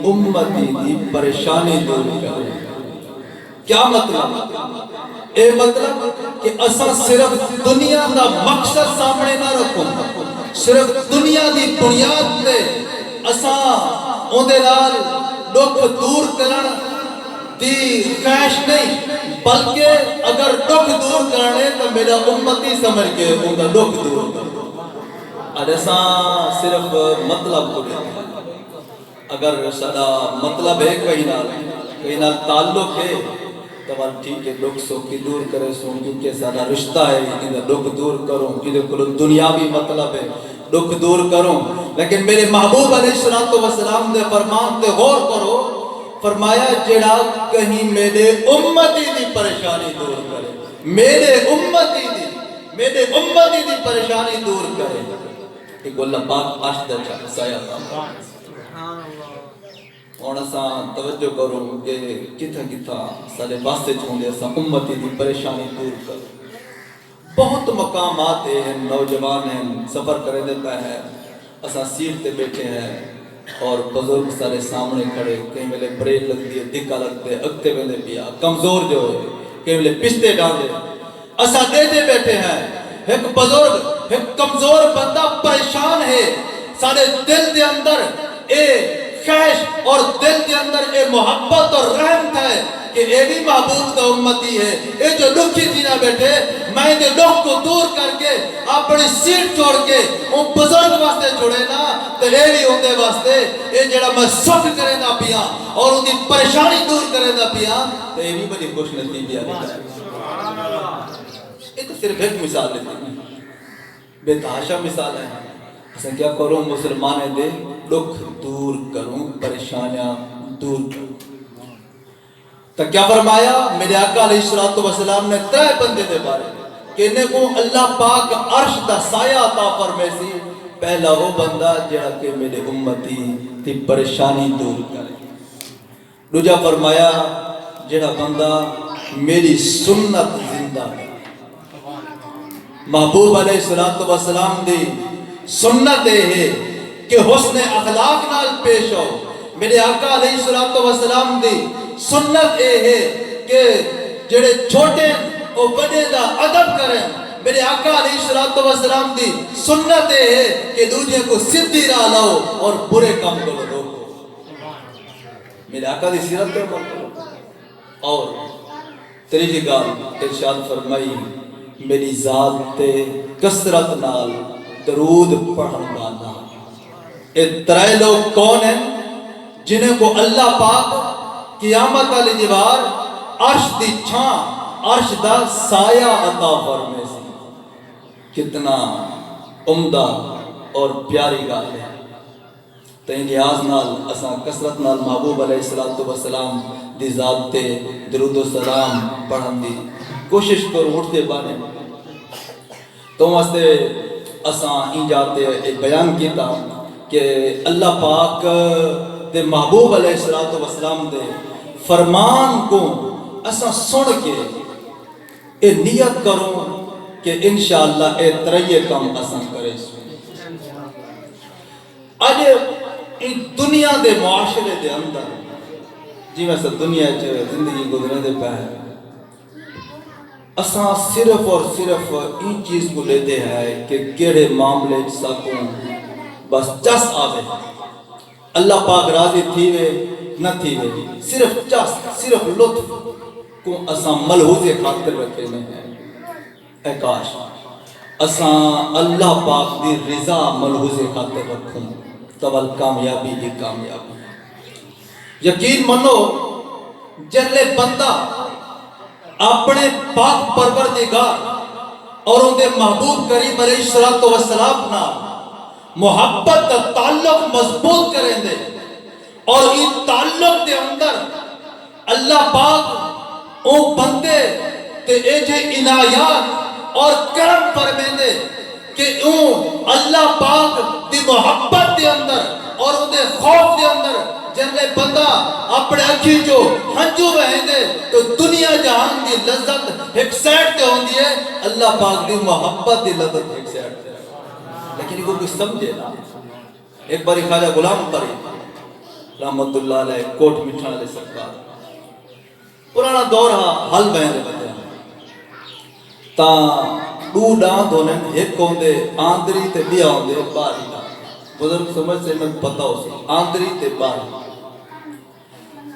امتی دی پریشانی دور کرو. کیا مطلب؟ اے مطلب کہ اساں صرف دنیا دا مقصد سامنے نہ رکھو، صرف دنیا دی بنیاد تے اساں اون دے نال دکھ دور کرن دی خواہش نہیں، بلکہ اگر دکھ دور کرنے تو میرا امتی سمجھ کے ان کا دکھ دور کرو. اساں صرف مطلب کو دیتے اگر سدا مطلب ہے کہیں نال تعلق ہے تو ٹھیک ہے، دکھ سو کی دور کرے سو کیونکہ سارا رشتہ ہے، ان دکھ دور کروں، ان دنیاوی مطلب ہے دکھ دور کروں. لیکن میرے محبوب علیہ السلام نے فرمان تے غور کرو، فرمایا جڑا کہیں میرے امتی دی پریشانی دور کرے، میرے امتی دی پریشانی دور کرے. ایک اللہ پاک آشدہ سایہ تھا. اور اساں توجہ کروں کہ کتھا سارے واسطے چھوندے اساں امتی دی پریشانی دور کرو. بہت مقامات ہیں، نوجوان ہیں، سفر کرے دیتا ہے، اساں سیٹ تے بیٹھے ہیں اور بزرگ سارے سامنے کھڑے، کہیں ملے بریک لگ دیئے، دکھا لگ دے، اگتے میں پیا کمزور جو ہے، کہیں ملے پشتے ڈال دے. اساں دیتے بیٹھے ہیں، ایک بزرگ ایک کمزور بندہ پریشان ہے، سارے دل دے اندر اے خواہش اور دل کے اندر اے محبت اور رحمت ہے کہ اے بھی محبوب کا امتی ہے. اے جو دکھی تھی نہ بیٹھے، میں دے دکھ کو دور کر کے اپنی سیٹ چھوڑ کے ان بزرگ واسطے چھوڑے نا تو اے بھی ہوں دے واسطے اے جڑا میں سکھ کرے نہ پیا اور ان کی پریشانی دور کرے نہ پیا تو اے بھی بڑی خوش نصیبی ہے. یہ تو صرف ایک مثال ہے، بے تحاشا مثال ہے. اسے کیا کروں مسلمان دے دکھ دور کروں، پریشانیاں دور کروں. تو کیا فرمایا میرے آقا علیہ السلام نے 3 بندے دے بارے کہ انہیں کو اللہ پاک عرش دا سایہ عطا فرمائے سی. پہلا وہ بندہ جڑا کہ میرے امتی دی پریشانی دور کرے. دوجا فرمایا جڑا بندہ میری سنت زندہ ہے. محبوب علیہ السلام دی سنت ہے کہ حسن اخلاق نال پیش ہو. میرے آقا علیہ السلام دی سنت ہے کہ جڑے چھوٹے او بڑے دا ادب کریں. میرے آقا علیہ السلام دی سنت ہے کہ دوسرے کو سیدھی راہ لاؤ اور برے کام کو روکو. میرے آقا دی سیرت پہ عمل کرو. اور تیسری گال ارشاد فرمائی میری ذات تے کثرت نال درود پڑھن والا. یہ 3 لوگ کون ہیں جنہیں کو اللہ پاک قیامت والی دیوار عرش دی چھاں عرش دا سایہ عطا فرمائے سی. کتنا عمدہ اور پیاری گال ہے. تین لحاظ نال اساں کثرت نال محبوب علیہ السلام دی ذات تے درود و سلام پڑھن دی کوشش کرو. اٹھتے بانے تو واسطے اساں این جاتے ایک بیان کیتا کہ اللہ پاک دے محبوب علیہ السلام دے فرمان کو اساں سن کے اے نیت کروں کہ انشاءاللہ اے 3 کام اساں کرے. آج ان دنیا دے معاشرے دے اندر جی میں سے دنیا زندگی گزرے دے پہ اساں صرف اور صرف این چیز کو لیتے ہیں کہ کیڑے معاملے سکوں بس چس آوے، اللہ پاک راضی تھیوے نہ تھیوے، صرف چس صرف لطف کو اساں ملحوظ خاطر رکھے میں ہیں. اے کاش اساں اللہ پاک دی رضا ملحوظ خاطر رکھوں تول کامیابی ہی کامیابی. یقین منو جلے بندہ اپنے پاک پروردگار اور ان دے محبوب کریم علیہ السلام نا محبت کا تعلق مضبوط کریں دے اور ان تعلق دے اندر اللہ پاک او بندے تے اے جے عنایات اور کرم فرمیں دے کہ او اللہ پاک دی محبت دے اندر اور ان دے خوف دے اندر جنہیں بندہ اپنے اکھی جو ہنجو بہیں دے تو دنیا جہان دی لذت ایک سیٹ تے ہوندی ہے، اللہ پاک دی محبت دی لذت ایک سیٹ تے. لیکن یہ کوئی سمجھے نا. ایک باری خواجہ غلام پری رحمت اللہ علیہ کوٹ مٹھان علیہ سرکار پرانا دور حل بیان بندے تا دو ڈاند ہونے ایک ہوندے آندری تے بیا ہوندے باری بزرگ سمجھ سے میں پتا ہو سی آندری تے باری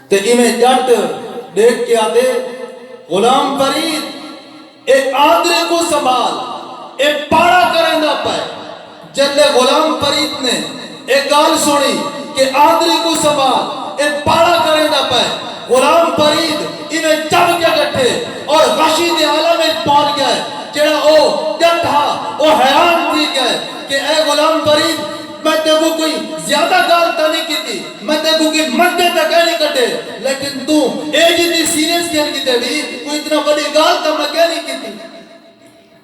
تے ایمیں جٹ دیکھ کے آدھے غلام فرید ایک آندرے کو سنبھال ایک پاڑا کریں دا پائے جلے غلام فرید نے ایک گال سنی کہ آندری کو سنبھال ایک پاڑا کریں دا پائے غلام فرید انہیں چب کے گٹھے اور غشید عالم میں پہنچ گئے جڑا او ڈٹھا او حیران تھی گئے کہ اے غلام فرید میں تے کو کوئی زیادہ گال تا نہیں کی تھی میں تے کو کوئی مدے تک نہیں کٹے لیکن تو ایج اتنی سیریس کیا نہیں تے بھی کوئی اتنا بڑی گال تا میں کیا نہیں کی تھی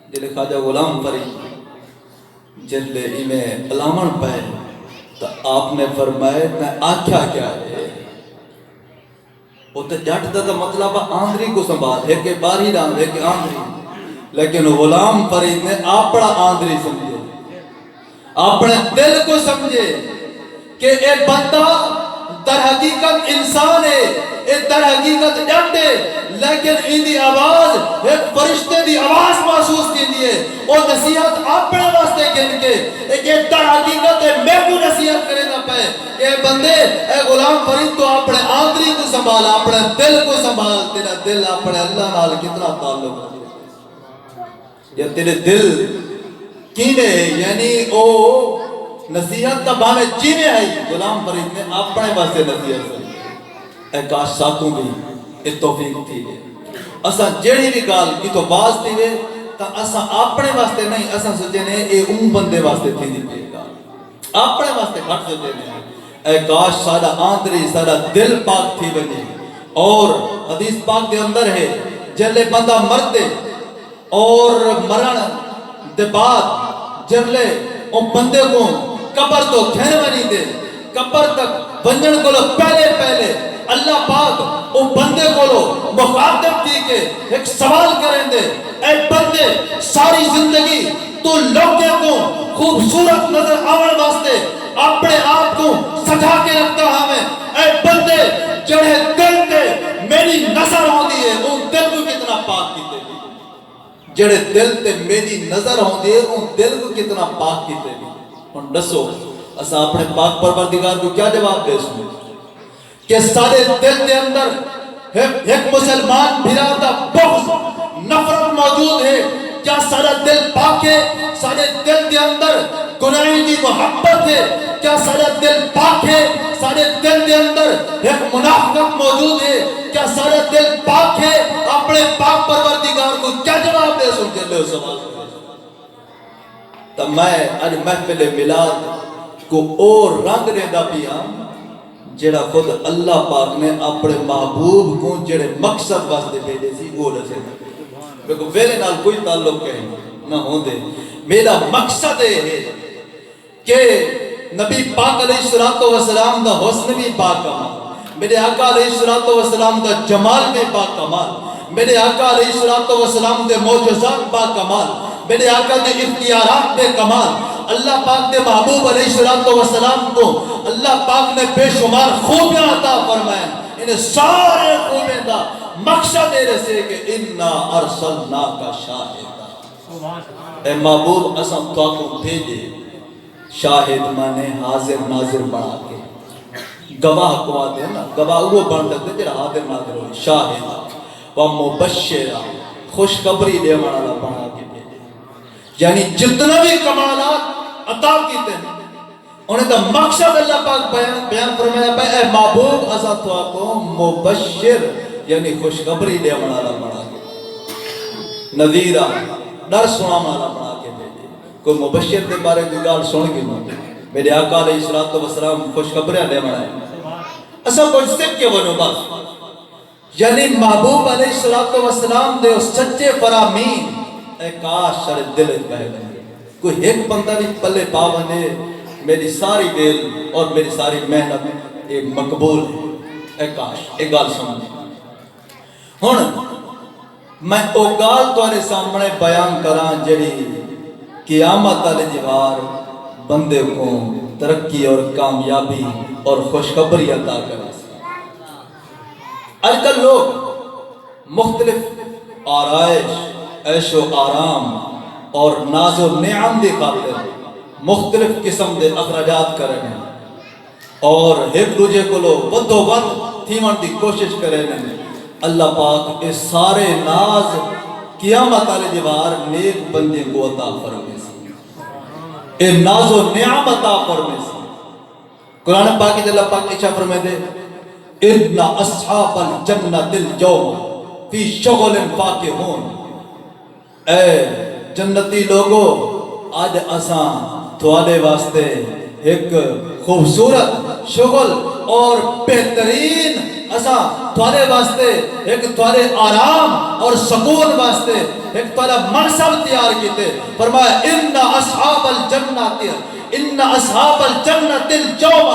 جلے خواجہ غلام فرید جلے انہیں علامن پہ تو آپ نے فرمائے میں آکھا کیا ہے وہ تو جٹ دا مطلب آندری کو سنبھال ہے کہ باری رام ہے کہ آندری لیکن غلام فرید نے اپنا آندری سمجھے اپنے دل کو سمجھے کہ اے بندہ در حقیقت انسان ہے اے در حقیقت جٹ ہے لیکن ان دی آواز ایک فرشتے دی آواز محسوس کی دیئے اور نصیحت اپنے واسطے گن کے ایک در حقیقت ہے میں کو نصیحت کرے نہ پائے کہ اے بندے اے غلام فرید تو اپنے آندری کو سنبھال اپنے دل کو سنبھال تیرا دل اپنے اللہ نال کتنا تعلق ہے یا تیرے دل کینے یعنی او نصیحت تا باہمیں چینے آئی غلام فرید نے اپنے واسطے نصیحت سے اے کاش ساتھوں بھی ایک توفیق تھی گئے اسا جیڑی بھی گال کی تو باز تھی گئے تا اسا اپنے واسطے نہیں اسا سجے نے اے بندے واسطے تھی دی پہ گال اپنے واسطے گھٹ سجے نے اے کاش سادہ آندری سادہ دل پاک تھی بنی اور حدیث پاک دے اندر ہے جلے بندہ مرد اور مرن دے بعد جرلے ان بندے کو قبر تو کھینے بنی دے قبر تک بنجن کو لو پہلے اللہ پاک ان بندے کو لو مخاطب تھی کہ ایک سوال کریں دے اے بندے ساری زندگی تو لوگوں کو خوبصورت نظر آوڑ واسطے اپنے آپ کو سجا کے رکھتا ہمیں اے بندے جڑے دل تے میری نظر ہو دی ہے ان دل کو کتنا پاک کیتے بھی جڑے دل تے میری نظر ہوں دے ان دل کو کتنا پاک کیتے بھی ان دسو اسا اپنے پاک پروردگار کو کیا جواب دے سنے کہ سارے دل دے اندر ایک مسلمان بھیراتا بغض نفرت موجود ہے کیا سارا دل پاک ہے سارے دل دے اندر گناہی کی محبت ہے کیا سارا دل پاک ہے سارے دل دے اندر ایک منافقت موجود ہے کیا سارا دل پاک ہے اپنے پاک پروردگار کو کیا جواب دے سن لے سوال تو میں آج محفل میلاد کو اور رنگ دینا پیا جڑا خود اللہ پاک نے اپنے محبوب کو جڑے مقصد واسطے بھیجے سی وہ رسے میرے ویلے نال کوئی تعلق نہ ہوں دے میرا مقصد ہے کہ نبی پاک علیہ السلام دا حسن بھی پاک کمال میرے آقا علیہ السلام دا جمال بھی پاک کمال میرے آقا علیہ السلام دے معجزات پاک کمال میرے آقا دے اختیارات بے کمال اللہ پاک دے محبوب علیہ السلام کو اللہ پاک نے بے شمار خوبیاں عطا فرمائے انہیں سارے خوبیں دا مقصد ہے رسے کہ اِنَّا أَرْسَلْنَاكَ شَاهِدًا اے محبوب اسم تو کو بھیجے شاہد مانے حاضر ناظر بنا کے گواہ کو آتے ہیں نا گواہ وہ بن سکتے جرا حاضر ناظر ہوئی شاہد و مبشرہ خوشخبری دے والا بنا کے بھیجے یعنی جتنا بھی کمالات عطا کیتے ہیں انہیں تو مقصد اللہ پاک بیان فرمایا پہ اے محبوب اسا تو کو مبشر یعنی خوشخبری دے والا بنا کے نذیرہ ڈر سنا والا بنا کے بھیجے کوئی مبشر دے بارے کی گال سن کے نہ میرے آقا علیہ السلام خوشخبریاں دے والا ہے اسا کچھ سکھ کے بنو بس یعنی محبوب علیہ السلام دے سچے فرامین اے کاش سارے دل بہے کوئی ایک بندہ نہیں پلے پاونے میری ساری دل اور میری ساری محنت ایک مقبول ہے اے کاش ایک گال سمجھے ہن میں او گال تمہارے سامنے بیان کراں جڑی قیامت والے جوار بندے کو ترقی اور کامیابی اور خوشخبری عطا کرے سی۔ آج کل لوگ مختلف آرائش، عیش و آرام اور ناز و نعم دی خاطر مختلف قسم دے اخراجات کریں اور ایک دوجے کو لو بدو بد تھیمن دی کوشش کریں۔ اللہ پاک اس سارے ناز قیامت والے دیوار نیک بندے کو عطا فرمائے سی، اے ناز و نعم عطا فرمائے سی۔ قرآن پاک کی اللہ پاک اشارہ فرمائے دے ان اصحاب الجنت اليوم فی شغل فاکہون، اے جنتی لوگو آج اساں تھوڑے واسطے ایک خوبصورت شغل اور بہترین اساں تھوڑے واسطے ایک تھوڑے آرام اور سکون واسطے ایک تھوڑا منصب تیار کیتے۔ فرمایا ان اصحاب الجنت اليوم،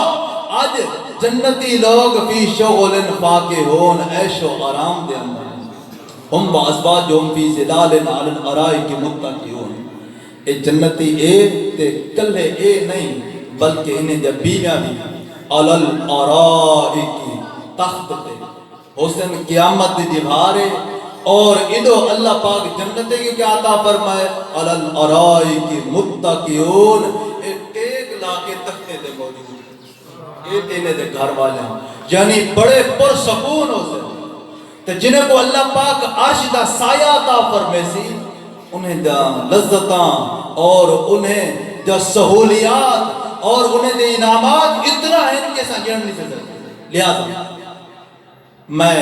آج جنتی لوگ فی شغل فاکہون، عیش و آرام دے اندر ہم وازواجہم فی ظلال علی الارائک متکئون۔ اے جنتی اے تے کلے اے نہیں بلکہ انہیں جب بیویاں بھی علی الارائک تخت تے حسن قیامت دی دیوارے اور ادو اللہ پاک جنتے کی کیا عطا فرمائے علی الارائک متکئون، اے ٹیک لا کے تختے دے موجود، اے تینے دے گھر والے ہیں، یعنی بڑے پرسکون ہو سے تو جنہیں کو اللہ پاک عرش دا سایہ عطا فرمائے سی، انہیں دا لذتاں اور انہیں دا سہولیات اور انہیں دے انعامات اتنا ہے ان کے ساتھ گھر نہیں سکتے۔ لہذا میں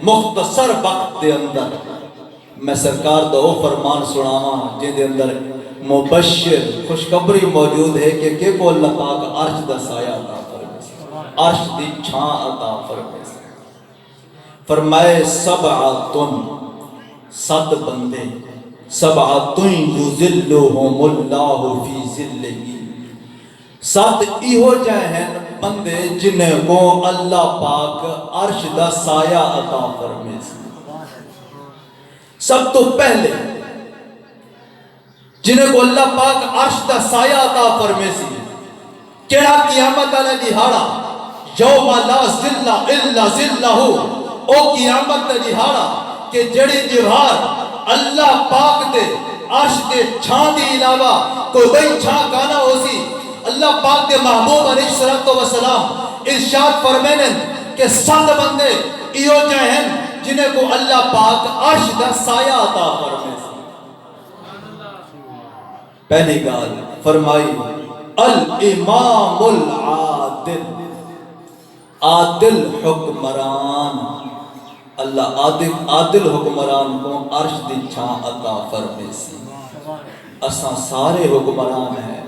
مختصر وقت دے اندر میں سرکار دا وہ فرمان سناواں جن دے اندر مبشر خوشخبری موجود ہے کہ کو اللہ پاک عرش دا سایہ عطا فرمائے سی، عرش دی چھاں عطا فرمائے سی۔ فرمائے سبعتن، سات بندے، سبعتن یذلہم اللہ فی ظلہ، سات ایہو جائے ہیں بندے جنہیں کو اللہ پاک عرش دا سایہ عطا فرمائے سی۔ سب تو پہلے جنہیں کو اللہ پاک عرش دا سایہ عطا فرمائے سی، کیڑا قیامت علیہ دیہاڑا یوم لا ظل الا ظلہ، او قیامت دا دیہاڑا کہ جڑی دیوار اللہ پاک دے عرش دے چھاں دی علاوہ کوئی بئی چھاں کانا ہو سی۔ اللہ پاک دے محبوب علیہ السلام ارشاد فرمینے کہ سات بندے ایو جائے ہیں جنہیں کو اللہ پاک عرش دا سایہ عطا فرمائے سی۔ پہلی گال فرمائی الامام العادل، عادل حکمران، اللہ عادل حکمران کو عرش دی چھاں عطا فرمائے سی۔ اساں سارے حکمران ہیں،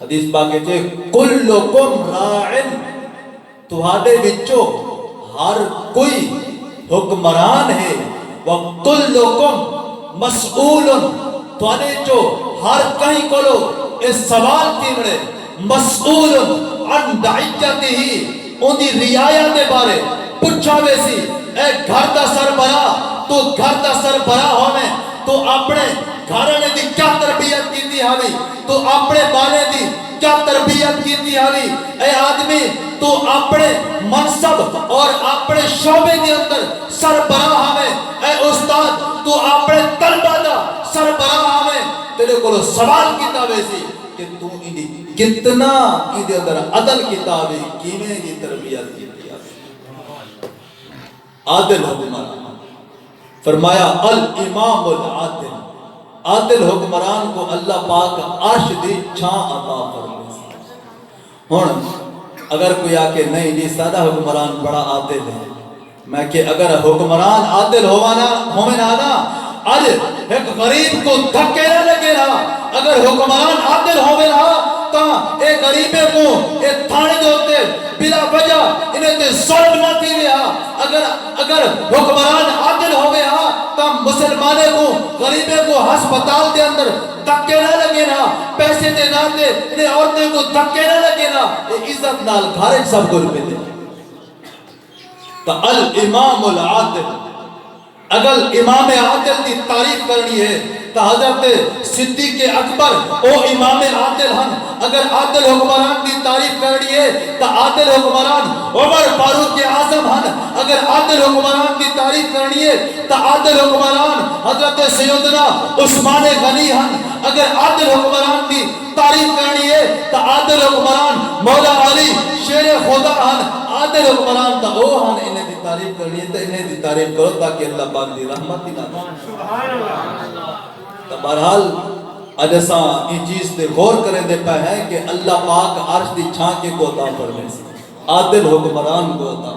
حدیث پاک ہے کلکم راعن، تہاڈے وچوں ہر کوئی حکمران ہے، وکلکم مسئول، تہاڈے چو ہر کہیں کولو اس سوال کیڑے مسئول عن رعیتہ، ان دی رعایا دے بارے پوچھا ویسی۔ اے گھر دا سربراہ، تو گھر دا سربراہ ہونے تو اپنے گھرانے دی کیا تربیت کی تھی ہوئی، تو اپنے بالے دی کیا تربیت کی تھی ہوئی۔ اے آدمی تو اپنے منصب اور اپنے شعبے کے اندر سربراہ ہوئے، اے استاد تو اپنے طلبہ دا سربراہ ہوئے، تیرے کو سوال کتابے سی کہ تو انہی کتنا کی اندر عدل کتابی کینے کی تربیت کی تھی۔ عادل حکمران، فرمایا الامام العادل، عادل حکمران کو اللہ پاک عرش دی چھاں عطا فرمائے۔ ہن اگر کوئی آکے نہیں جی سادہ حکمران بڑا عادل ہے، میں کہ اگر حکمران عادل ہونا نا آج ایک غریب کو دھکے نہ لگے رہا، اگر حکمران عادل ہونا تا ایک غریبے کو ایک تھانے دوتے بلا وجہ انہیں تے ظلم نہ تھی رہا، اگر حکمران عادل ہو گیا تو مسلمانے کو غریبے کو ہسپتال دے اندر دھکے نہ لگے نا، پیسے دے نہ دے انہیں عورتیں کو دھکے نہ لگے نا، عزت نال گھر سب کو پہ دے۔ تو الامام العادل، اگر امام عادل دی تعریف کرنی ہے تو حضرت صدیق اکبر او امام عادل ہن. اگر عادل حکمران دی تعریف کرنی ہے تو عادل حکمران عمر فاروق اعظم ہن. اگر عادل حکمران دی تعریف کرنی ہے تو عادل حکمران حضرت سیدنا عثمان غنی ہن. اگر عادل حکمران دی تعریف کرنی ہے تو عادل حکمران مولا علی شیر خدا ہن. عادل حکمران تا او ہن. انہیں دی تعریف کرنی ہے تو انہیں دی تعریف کرو تاکہ اللہ پاک دی رحمت ہی نہ. تو بہرحال اج اساں این چیز تے غور کریں دے پہ ہے کہ اللہ پاک عرش دی چھاں کے کو عطا فرمائے سی, عادل حکمران کو عطا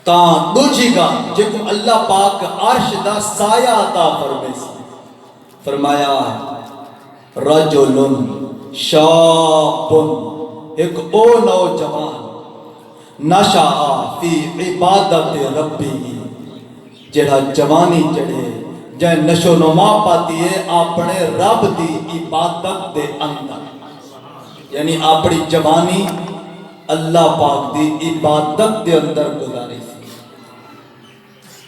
تا دوجی گا جکو اللہ پاک عرش دا سایہ عطا فرمائے سی. فرمایا رجل شاب, ایک او نوجوان نشاء فی عبادت ربی, جڑا جوانی چڑھے جائے نشو نما پاتی ہے اپنے رب دی عبادت دے اندر, یعنی اپنی جوانی اللہ پاک دی عبادت دے اندر گزاری سی.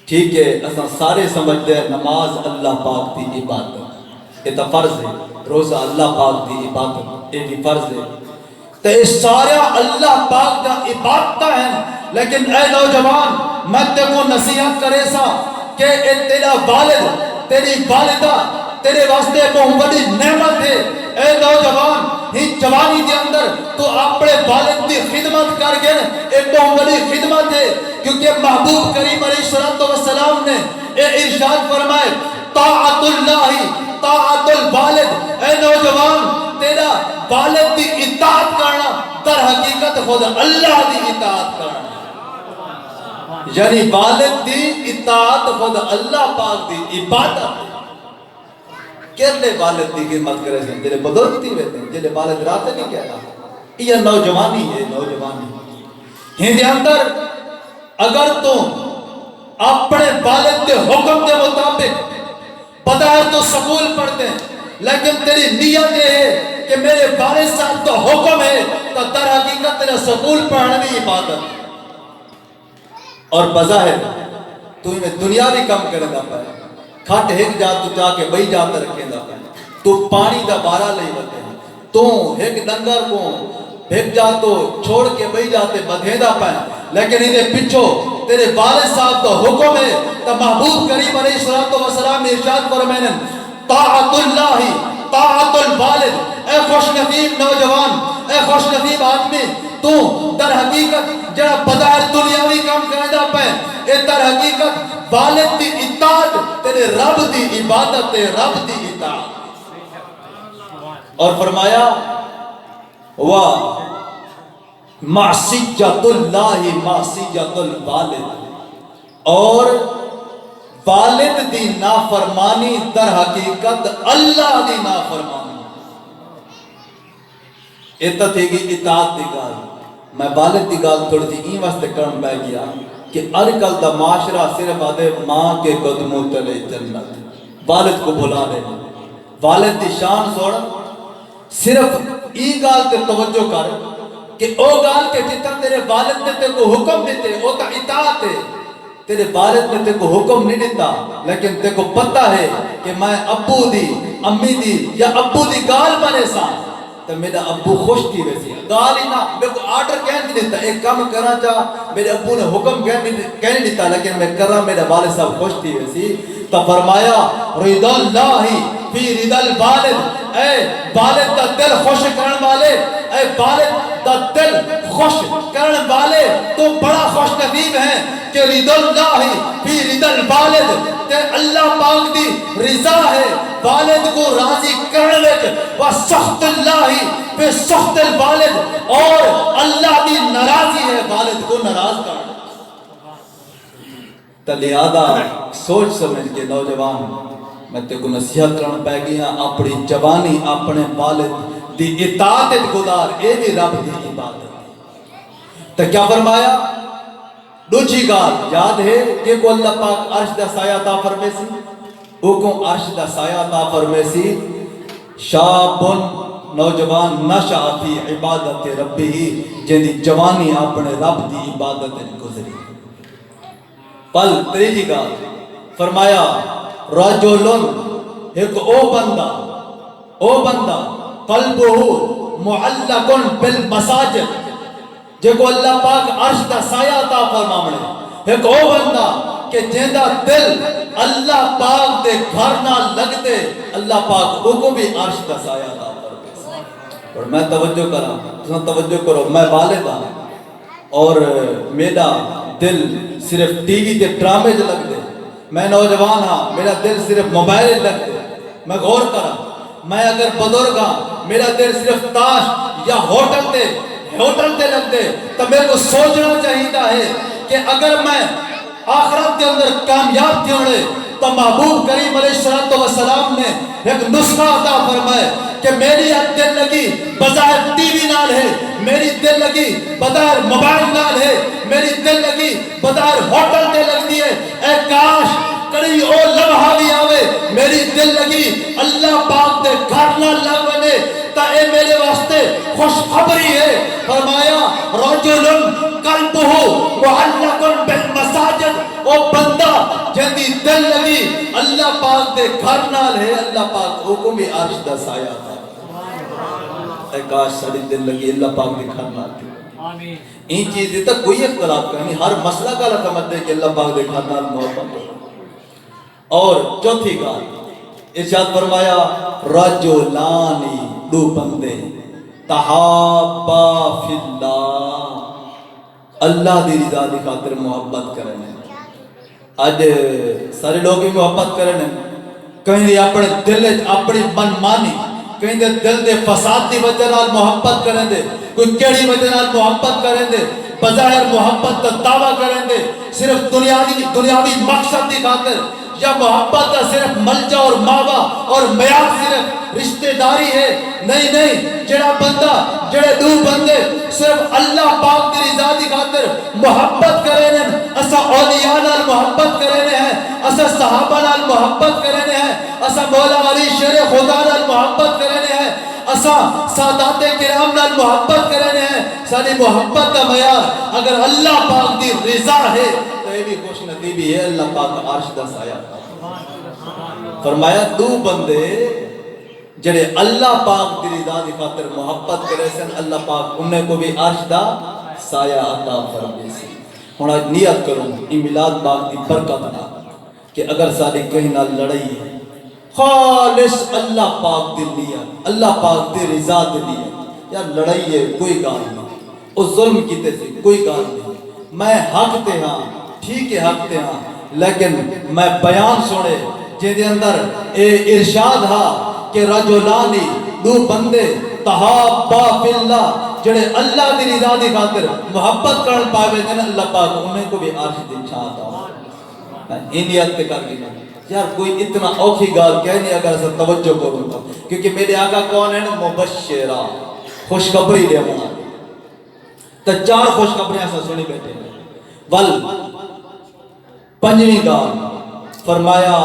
ٹھیک ہے اساں سارے سمجھتے ہیں نماز اللہ پاک دی عبادت, یہ تو فرض ہے. روزہ اللہ پاک دی عبادت, یہ بھی فرض ہے. تو یہ سارا اللہ پاک دا عبادت ہیں. لیکن اے نوجوان میں تے کو نصیحت کرے سا کہ اے تیرا والد تیری والدہ تیرے واسطے بہت بڑی نعمت ہے. اے نوجوان ہی جوانی دے اندر تو اپنے والد دی خدمت کر گئے, ایک بہت بڑی خدمت ہے. کیونکہ محبوب کریم علیہ السلام نے اے ارشاد فرمائے طاعت اللہ طاعت الوالد. اے نوجوان تیرا والد دی اطاعت کرنا در حقیقت خود اللہ دی اطاعت کرنا, یعنی والد دی اطاعت خود اللہ پاک دی عبادت. کہلے والد دی خدمت کرے ہیں جلے بدل تھی ویتے ہیں, جلے والد رات نہیں کہہ رہا. یہ نوجوانی ہے, نوجوانی ہندے اندر اگر تم اپنے والد دے حکم دے مطابق بظاہر تو سکول پڑھتے ہیں لیکن تیری نیت یہ ہے کہ میرے والد صاحب تو حکم ہے, تو در حقیقت تیرا سکول پڑھنے بھی عبادت اور بظاہر تو ہمیں دنیاوی کام کرے دا پائے. کھٹ ہک جا تو جا کے بئی جاتا رکھے دا پائے, تو پانی دا بارہ لئی بتے ہیں, تو ہک ڈنگر کو ہک جا تو چھوڑ کے بئی جاتے بدھے دا پائے. لیکن انہیں پچھو تیرے والد صاحب تو حکم ہے. تو محبوب کریم علیہ السلام نے ارشاد فرمائے طاعت اللہ طاعت الوالد. اے خوش نصیب نوجوان, اے خوش نصیب آدمی, تو در حقیقت جڑا بظاہر دنیاوی کام کردا پے, اے در حقیقت والد دی اطاعت تیرے رب دی عبادت ہے, رب دی اطاعت. اور فرمایا وا معصیت اللہ معصیت الوالد, اور والد دی نافرمانی در حقیقت اللہ دی نافرمانی. ایتا تھی گی اطاعت دی گال. میں والد دی گال تھوڑی تھی این واسطے کرن پہ گیا کہ ارکل دا معاشرہ صرف آدھے ماں کے قدموں تلے جنت, والد کو بھلا لے. والد دی شان سوڑ صرف ای گال تے توجہ کر کہ او گال کے جتا تیرے والد نے تے کو حکم دیتے او تا اطاعت ہے. تیرے والد نے تے کو حکم نہیں دیتا لیکن تے کو پتہ ہے کہ میں ابو دی امی دی یا ابو دی گال بنے سا تو میرا ابو خوش تھی ویسی. گال ہی نہ میرے کو آرڈر کہہ نہیں دیتا, ایک کام کرنا چاہ میرے ابو نے حکم کہہ نہیں دیتا لیکن میں کر رہا میرا والد صاحب خوش تھی ویسی. تو فرمایا رضا اللہ فی رضا الوالد. اے والد دا دل خوش کرن والے, اے والد دا دل خوش کرن والے تو بڑا خوش نصیب ہیں کہ رضا اللہ فی رضا الوالد. تے اللہ پاک دی رضا ہے والد کو راضی کرنے و سخط اللہ فی سخط الوالد, اور اللہ دی ناراضی ہے والد کو ناراض کرنا. تو لہذا سوچ سمجھ کے نوجوان میں تے کو نصیحت کرنا پہ گیا اپنی جوانی اپنے والد دی اطاعت گزار, اے بھی رب دی عبادت. تو کیا فرمایا دوجی گال یاد ہے کہ کو اللہ پاک عرش دا سایہ عطا فرمائے سی, او کو عرش دا سایہ عطا فرمائے سی. شاب نوجوان نشأ فی عبادت ربی, جن دی جوانی اپنے رب دی عبادت گزری. پل تریجی گال فرمایا رجلن ایک او بندہ قلبہ معلقن بالمساجد جگو اللہ پاک عرش دا سایہ عطا فرماونے ایک او بندہ کہ جیندہ دل اللہ پاک دے گھر نہ لگ دے اللہ پاک کو بھی عرش دا سایہ عطا فرماونے. اور میں توجہ کرو میں والد ہوں اور میرا دل صرف ٹی وی تے ڈرامے جو لگ دے. میں نوجوان ہاں میرا دل صرف موبائل لگ دے. میں غور کرا میں اگر بزرگ ہاں میرا دل صرف تاش یا ہوٹل تے لگ دے تو میرے کو سوچنا چاہیے ہے کہ اگر میں آخرت کے اندر کامیاب تھی ہونے تو محبوب کریم علیہ السلام نے ایک نسخہ عطا فرمائے کہ میری دل لگی بظاہر ٹی وی نال ہے, میری دل لگی بظاہر موبائل نال ہے, میری دل لگی بظاہر ہوٹل تے لگتی ہے. اے کاش کڑی او لمحہ بھی آوے میری دل لگی اللہ پاک دے گھر نال لگ بنے تا اے میرے واسطے خوشخبری ہے. فرمایا رجل قلبہ معلق بالمساجد, او بندہ جندی دل لگی اللہ پاک دے گھر نال ہے اللہ پاک حکم بھی عرش دا سایہ تھا. اے کاش ساری دل لگی اللہ پاک دے گھر نال تھی. این چیزیں تک کوئی اختلاف کرنی ہر مسئلہ کا لکھ مت دے کہ اللہ پاک دے گھر نال محبت ہو. اور چوتھی گال ارشاد فرمایا رجلانی دو بندے تحابا فی اللہ دی رضا دی خاطر محبت کرنے. آج سارے لوگ بھی محبت کرنے کہیں دی اپنے دل اپنی من مانی کہیں دے دل دے فساد دی وجہ نال محبت کریں دے, کوئی کیڑی وجہ نال محبت کریں دے, بظاہر محبت کا دعویٰ کریں دے صرف دنیاوی مقصد دی خاطر, یا محبت کا صرف ملجا اور ماوا اور میاد صرف رشتہ داری ہے. نہیں جڑا بندہ جڑے دو بندے صرف اللہ پاک کی رضا دی خاطر محبت کرنے ہیں, اسا اولیاء نال محبت کرنے ہیں, اسا صحابہ نال محبت کرنے ہیں, اسا مولا علی شیر خدا نال محبت کرنے ہیں, اسا سادات کرام نال محبت کرنے ہیں. ساری محبت کا معیار اگر اللہ پاک دی رضا ہے تو یہ بھی خوش نصیبی ہے اللہ پاک عرش دا سایہ. فرمایا دو بندے جڑے اللہ پاک دی رضا دی خاطر محبت کرے سن اللہ پاک انہیں کو بھی عرش دا سایہ عطا فرمائے سی. ہن اج نیت کروں ای میلاد پاک دی برکت نال کہ اگر ساری کہیں نال لڑائی ہے خالص اللہ پاک دی نیت اللہ پاک دی رضا دی نیت, یا لڑائی ہے کوئی گال نہیں, او ظلم کیتے سی کوئی گال نہیں, میں حق تے ہاں ٹھیک ہے حق تے ہاں, لیکن میں بیان سنے جے دے اندر اے ارشاد ہا کہ رجلانی دو بندے تحابا فی اللہ جڑے اللہ دی رضا دی خاطر محبت کرن پاوے دے اللہ پاک انہیں کو بھی عرش دی چھاں عطا. نیت تے کر کے یار کوئی اتنا اوکھی گال کہنے اگر اسا توجہ کروں تو, کیونکہ میرے آقا کون ہے نا مبشرہ خوشخبری دے ہمارا تو چار خوشخبریاں اسا سنی بیٹھے ہیں. ول پنجویں گال فرمایا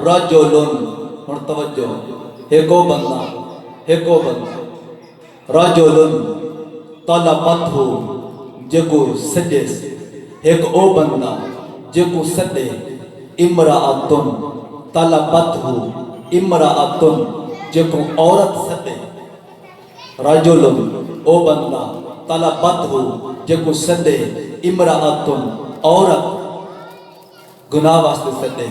رجلن, ہن توجہ ایکو بندہ رجلن طلبتہ جگو سجے سے, ایک او بندہ جگو سجے امرأتن طلبتہ امرأتن جگو عورت سجے. رجلن او بندہ طلبتہ جگو سجے امرأتن عورت گناہ واسطے سجے.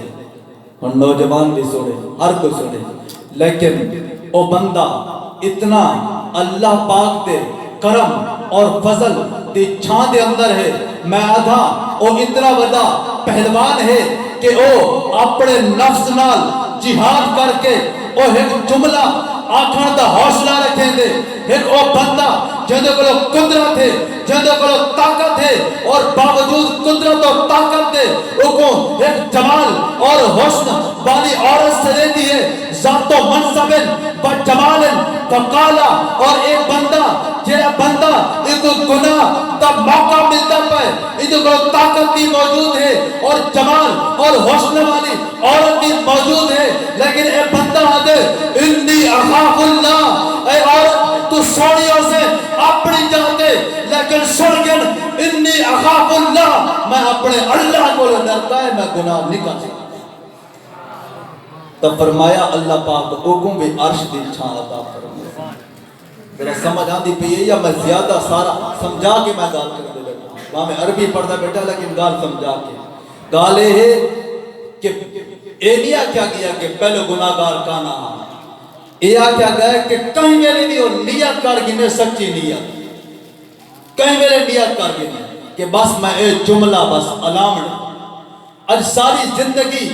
اور نوجوان بھی سنے ہر کوئی سنے, لیکن او بندہ اتنا اللہ پاک دے کرم اور فضل دی چھان دے اندر ہے. میں آدھا او اتنا بڑا پہلوان ہے کہ او اپنے نفس نال جہاد کر کے او ایک جملہ آکھن دا حوصلہ رکھیں دے. ایک او بندہ جندے کو قدرت ہے, جندے کو طاقت ہے, اور باوجود قدرت اور طاقت دے او کو ایک جمال اور حسن والی عورت سے دیتی ہے, ذات و منصب و جمال فقالا. اور ایک بندہ جہاں بندہ ادھو گناہ دا موقع ملتا پائے, ادھو کو طاقت بھی موجود ہے اور جمال اور حسن والی عورت بھی موجود ہے, لیکن اے بندہ آدھے انی اخاف اللہ, اے عورت تو سوڑیوں سے اپنی جاتے لیکن سڑکن انی اخاف اللہ, میں اپنے اپنے اللہ کو ڈرتا ہے میں گناہ نہیں کر سکتا. تو فرمایا اللہ پاک حکم بھی عرش دی چھاں عطا فرمائے. میرا سمجھ آتی پئی ہے یا میں زیادہ سارا سمجھا کے میں گال کرتے بیٹھا وہاں میں عربی پڑھتا بیٹھا لیکن گال سمجھا کے گال یہ ہے کہ ایلیا کیا کیا کہ پہلے گناہگار کانا یہ کیا گیا کہ کہیں میرے نہیں اور نیت کر گنے سچی نیت کہیں میرے نیت کر گنے کہ بس میں ایک جملہ بس علامت اج ساری زندگی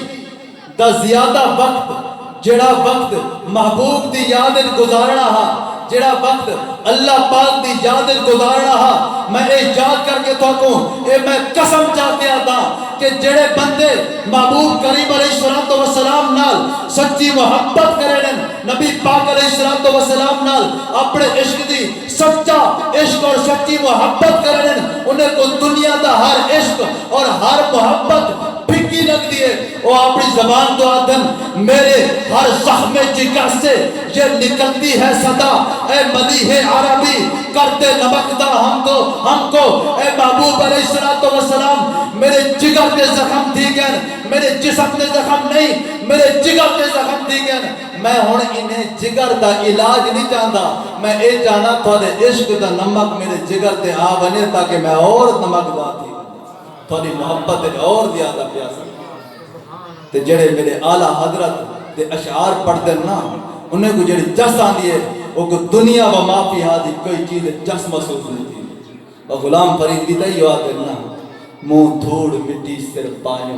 دا زیادہ وقت جڑا وقت محبوب دی یاد گزارنا ہا جڑا وقت اللہ پاک دی یاد گزارنا ہا میں اے یاد کر کے تو کہوں اے میں قسم چاہتے آتا کہ جڑے بندے محبوب کریم علیہ السلام نال سچی محبت کرے نبی پاک علیہ السلام نال اپنے عشق دی سچا عشق اور سچی محبت کرے انہیں کو دنیا دا ہر عشق اور ہر محبت پھکی لگ دیئے وہ اپنی زبان تو آدم میرے ہر زخم جگر سے یہ نکلتی ہے صدا اے مدیح عربی کرتے نمکدہ ہم کو اے محبوب علیہ السلام میرے جگر کے زخم دی گئے میرے جسم کے زخم نہیں میرے جگر کے زخم دی گئے میں ہون انہیں جگر دا علاج نہیں چاہتا میں اے چاہنا تھوڑے عشق دا نمک میرے جگر تے آ بنے تاکہ میں اور نمک دا تھی تھوڑی محبت اور زیادہ پیاسا تے جڑے میرے اعلیٰ حضرت تے اشعار پڑھتے نا انہیں کو جڑی جس آندی ہے وہ کو دنیا و معافی ہادی کوئی چیز جس محسوس نہیں تھی وہ غلام فرید بھی تھی یاد ہے نا منہ دھوڑ مٹی سر پایوں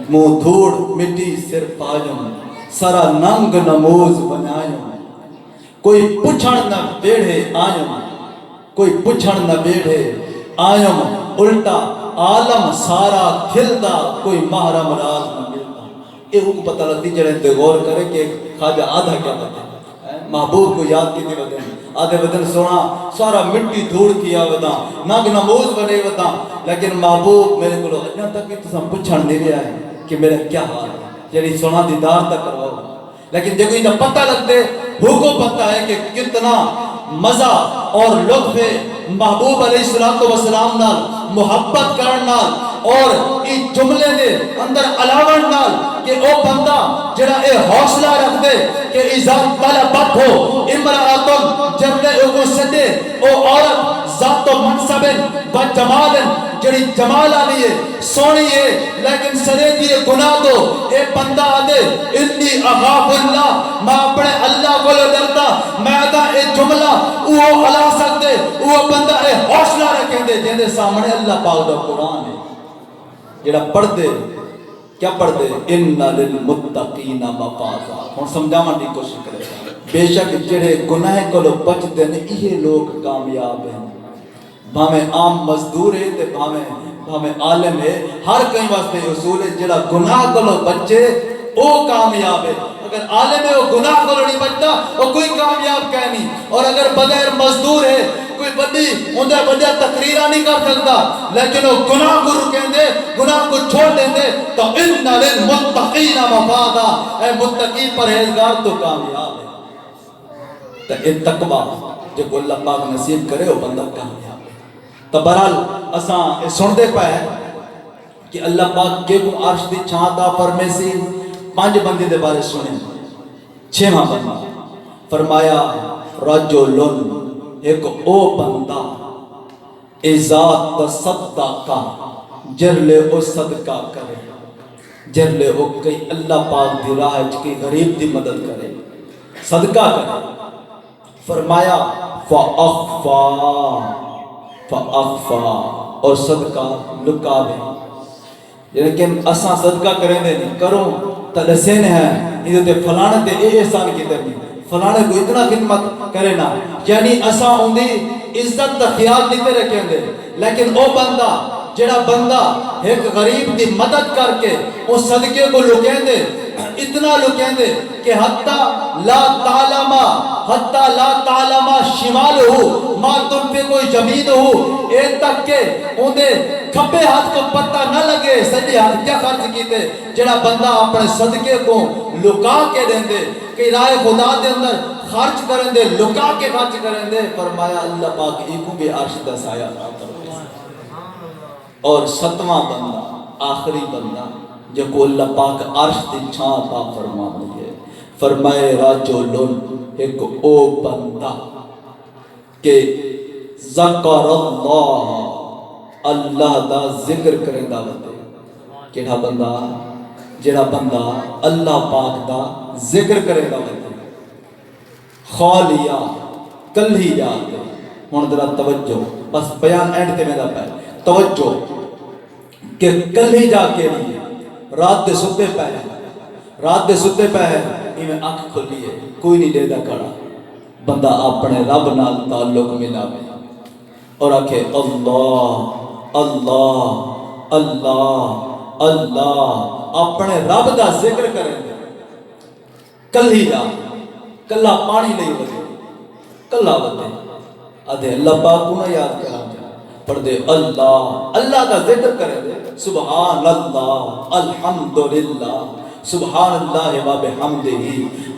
منہ دھوڑ مٹی سر پایوں سرا ننگ نموز بنایوں کوئی پچھڑ نہ بیڑھے آیوں کوئی پچھڑ نہ بیڑھے آیوں الٹا عالم سارا کھلدا کوئی محرم راز نہ ملتا یہ کو پتہ لگتی جڑے تے غور کرے کہ خواجہ آدھا کیا بتا محبوب کو یاد کی دی بدن آدھے بدن سونا سارا مٹی دھوڑ کیا ودا ننگ نموز بنے ودا لیکن محبوب میرے کو اجنا تک کہ تساں پچھڑ نہیں رہا ہے کہ میرا کیا حال ہے یعنی سونا دیدار تک کرواؤ لیکن دیکھو یہ پتہ لگتے ہو کو پتہ ہے کہ کتنا مزہ اور لطف محبوب علیہ السلام نال محبت کرن نال اور اس جملے دے اندر علاوہ نال کہ او بندہ جڑا اے حوصلہ رکھ دے کہ اذا طلبت ہو امرأتن جب نے او کو سدے او عورت ذات و منصب و جمال جڑی جمال آلی ہے سونی ہے لیکن سرے دیئے گناہ دو اے بندہ آدھے انی اغاف اللہ میں اپنے اللہ کو لے ڈرتا میں آدھا اے جملہ وہ علا سکتے وہ بندہ اے حوصلہ رکھیں دے جن دے سامنے اللہ پاک دا قرآن ہے جڑا پڑھ دے کیا پڑھ دے اِنَّ لِلْمُتَّقِينَ مَفَازًا ہون سمجھاواں دی کوشش کرے بے شک جڑے گناہ کو لو بچ دے نے یہ لوگ کامیاب ہیں بھامیں عام مزدور ہے تے بھامیں عالم ہے ہر کہیں واسطے اصول ہے جڑا گناہ کو لو بچے وہ کامیاب ہے اگر عالم ہے وہ گناہ کو لو نہیں بچتا وہ کوئی کامیاب کہہ نہیں اور اگر بغیر مزدور ہے کوئی بڑی اندر بڑا تقریرہ نہیں کر سکتا لیکن وہ گناہ کو رکیں دے گناہ کو چھوڑ دیں دے تو اِنَّ لِلْمُتَّقِينَ مَفَازًا اے متقی پرہیزگار تو کامیاب ہے تو اے تقوی جو اللہ پاک نصیب کرے وہ بندہ کامیاب ہے تو برحال اساں سن دے پائے کہ اللہ پاک کے کو عرش دی چھاں عطا فرمائے سی 5 بندے دے بارے سنے 6واں بندہ فرمایا رجلن ایک او بندہ اذا تصدقا جرلے او صدقہ کرے جرلے او کئی اللہ پاک دی راہ کی غریب دی مدد کرے صدقہ کرے فرمایا فَأَخْفَا اور صدقہ لکاوے لیکن اساں صدقہ کریں دے نہیں کروں تلسین ہے یہ تے فلانے تے اے احسان کی در نہیں فلانے کو اتنا خدمت کرے نا یعنی اساں ہوندی عزت دا خیال نہیں رکھیں دے لیکن او بندہ جڑا بندہ ایک غریب دی مدد کر کے اس صدقے کو لکیں دے اتنا لکیں دے کہ حتی لا تعلم شمال ہو ما تم پہ کوئی جمید ہو اے تک کہ انہیں کھپے ہاتھ کو پتہ نہ لگے سجے ہاتھ کیا خرچ کیتے جڑا بندہ اپنے صدقے کو لکا کے دیں دے کہ رائے خدا دے اندر خرچ کریں دے لکا کے خرچ کریں دے فرمایا اللہ پاک ایکوں بھی عرش دا سایہ اور ستواں بندہ آخری بندہ جو کو اللہ پاک عرش دی چھاں عطا فرمائی ہے، فرمائے رجل ایک او بندہ کہ ذکر اللہ دا ذکر کرے دا بندے، کیڑا بندہ؟ جڑا بندہ اللہ پاک دا ذکر کرے دا بندے، خالیا کلی جاتے۔ ہن ذرا توجہ، بس بیان اینڈ تے میرا پہ توجہ کہ کلی جا کے رات دے ستے پہ ہے، رات دے ستے پہ ہے، ایویں اکھ کھلی ہے، کوئی نہیں دے دا کھڑا، بندہ اپنے رب نال تعلق ملاوے اور آکھے اللہ اللہ اللہ اللہ، اپنے رب دا ذکر کرے، کلی جا کلا پانی نہیں بنے، کلا بنے آدھے اللہ پاک کو نہ یاد کرا پڑھ دے اللہ اللہ دا ذکر کرے دے، سبحان اللہ الحمدللہ سبحان اللہ و بحمدہ،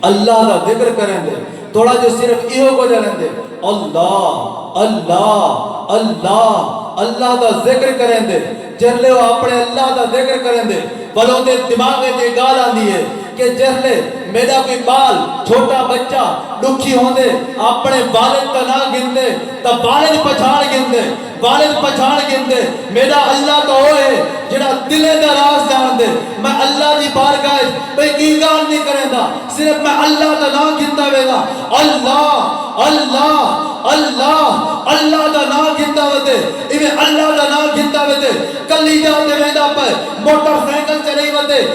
اللہ دا ذکر کریں دے، تھوڑا جو صرف ایہو کو جانیں دے، اللہ اللہ اللہ اللہ دا ذکر کریں دے، جرلے وہ اپنے اللہ دا ذکر کریں دے، بلوں دے دماغ دے گال آندی ہے کہ جرلے میرا کوئی بال چھوٹا بچہ دکھی ہوں دے اپنے والد کا نہ گن دے تا والد پچھاڑ گن دے، والد پچھاڑ گن دے، میرا اللہ تو ہوئے جڑا دلے دا راز جان دے، میں اللہ دی بارگاہ بھئی کی گال نہیں کریں دا، صرف میں اللہ دا نام گندا وے گا، اللہ اللہ اللہ اللہ دا نام گندا وے دے، ایویں اللہ دا نام گندا وے دے، کلی جاتے وے دا پر موٹر سائیکل چلے وے دے